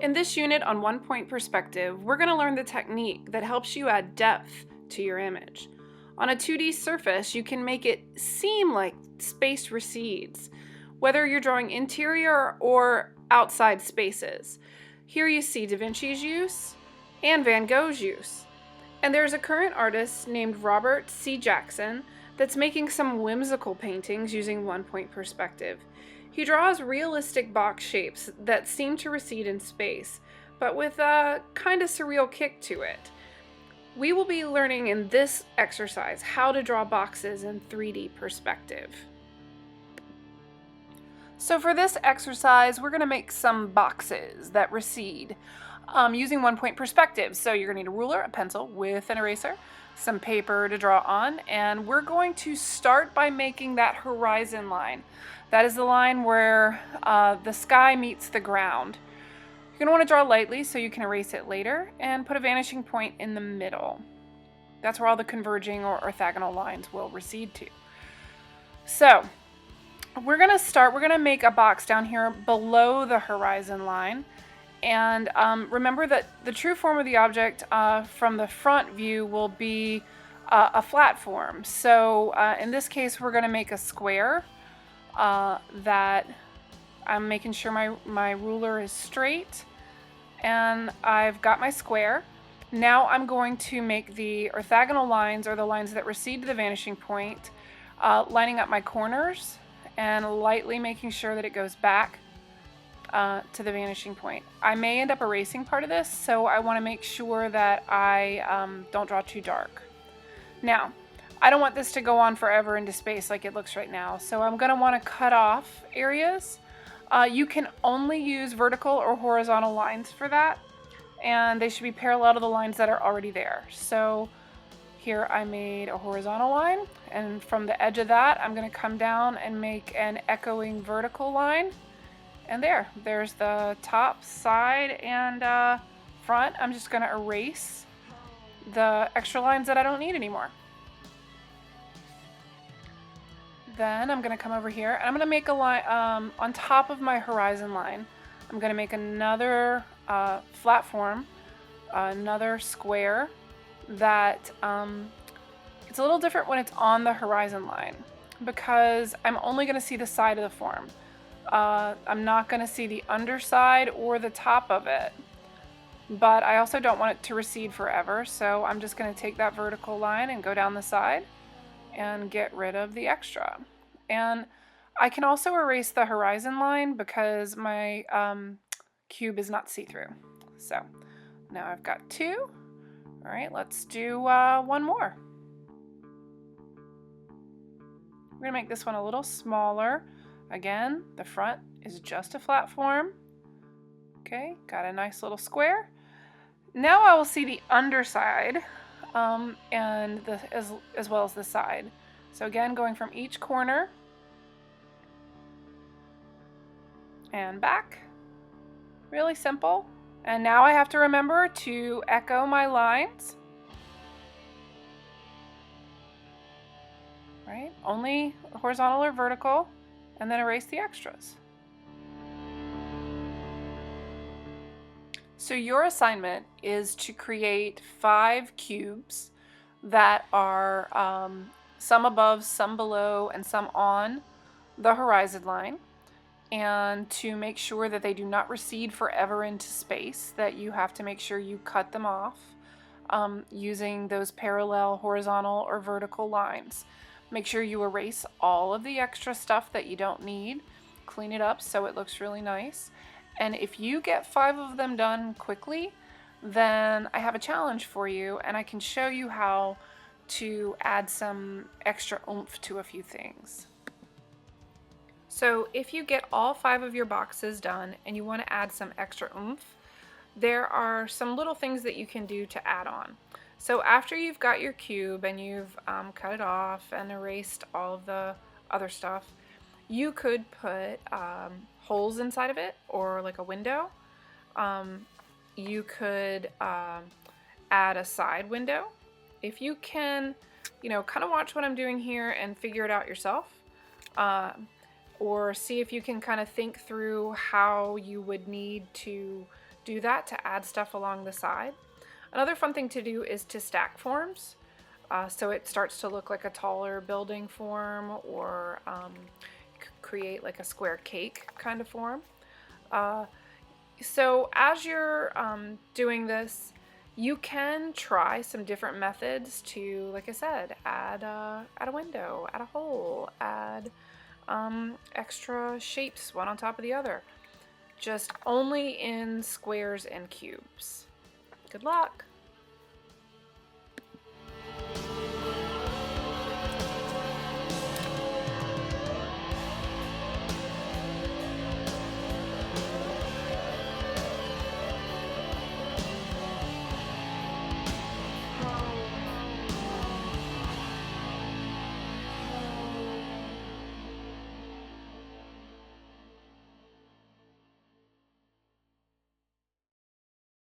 In this unit on 1-point perspective, we're going to learn the technique that helps you add depth to your image. On a 2D surface, you can make it seem like space recedes, whether you're drawing interior or outside spaces. Here you see Da Vinci's use and Van Gogh's use. And there's a current artist named Robert C. Jackson that's making some whimsical paintings using 1-point perspective. He draws realistic box shapes that seem to recede in space, but with a kind of surreal kick to it. We will be learning in this exercise how to draw boxes in 3D perspective. So for this exercise, we're going to make some boxes that recede using 1-point perspective. So you're going to need a ruler, a pencil with an eraser, some paper to draw on, and we're going to start by making that horizon line. That is the line where the sky meets the ground. You're going to want to draw lightly so you can erase it later, and put a vanishing point in the middle. That's where all the converging or orthogonal lines will recede to. So we're going to make a box down here below the horizon line. And remember that the true form of the object from the front view will be a flat form. So in this case, we're going to make a square that I'm making sure my ruler is straight. And I've got my square. Now I'm going to make the orthogonal lines, or the lines that recede to the vanishing point, lining up my corners and lightly making sure that it goes back to the vanishing point. I may end up erasing part of this, so I want to make sure that I don't draw too dark. Now, I don't want this to go on forever into space like it looks right now, so I'm going to want to cut off areas. You can only use vertical or horizontal lines for that, and they should be parallel to the lines that are already there. So here I made a horizontal line, and from the edge of that I'm going to come down and make an echoing vertical line. And there's the top, side, and front. I'm just going to erase the extra lines that I don't need anymore. Then I'm going to come over here and I'm going to make a line on top of my horizon line. I'm going to make another flat form, another square that it's a little different when it's on the horizon line because I'm only going to see the side of the form. I'm not going to see the underside or the top of it, but I also don't want it to recede forever, so I'm just going to take that vertical line and go down the side and get rid of the extra. And I can also erase the horizon line because my cube is not see-through. So now I've got two. All right, let's do one more. We're going to make this one a little smaller. Again, the front is just a flat form. Okay, got a nice little square. Now I will see the underside and as well as the side. So again, going from each corner and back. Really simple. And now I have to remember to echo my lines. Right? Only horizontal or vertical. And then erase the extras. So your assignment is to create 5 cubes that are some above, some below, and some on the horizon line, and to make sure that they do not recede forever into space, that you have to make sure you cut them off using those parallel horizontal or vertical lines. Make sure you erase all of the extra stuff that you don't need. Clean it up so it looks really nice. And if you get 5 of them done quickly, then I have a challenge for you, and I can show you how to add some extra oomph to a few things. So if you get all 5 of your boxes done and you want to add some extra oomph, there are some little things that you can do to add on. So after you've got your cube and you've cut it off and erased all of the other stuff, you could put holes inside of it, or like a window. You could add a side window. If you can, kind of watch what I'm doing here and figure it out yourself. or see if you can kind of think through how you would need to do that to add stuff along the side. Another fun thing to do is to stack forms. So it starts to look like a taller building form, or create like a square cake kind of form. So as you're doing this, you can try some different methods to, like I said, add a window, add a hole, add extra shapes one on top of the other. Just only in squares and cubes. Good luck!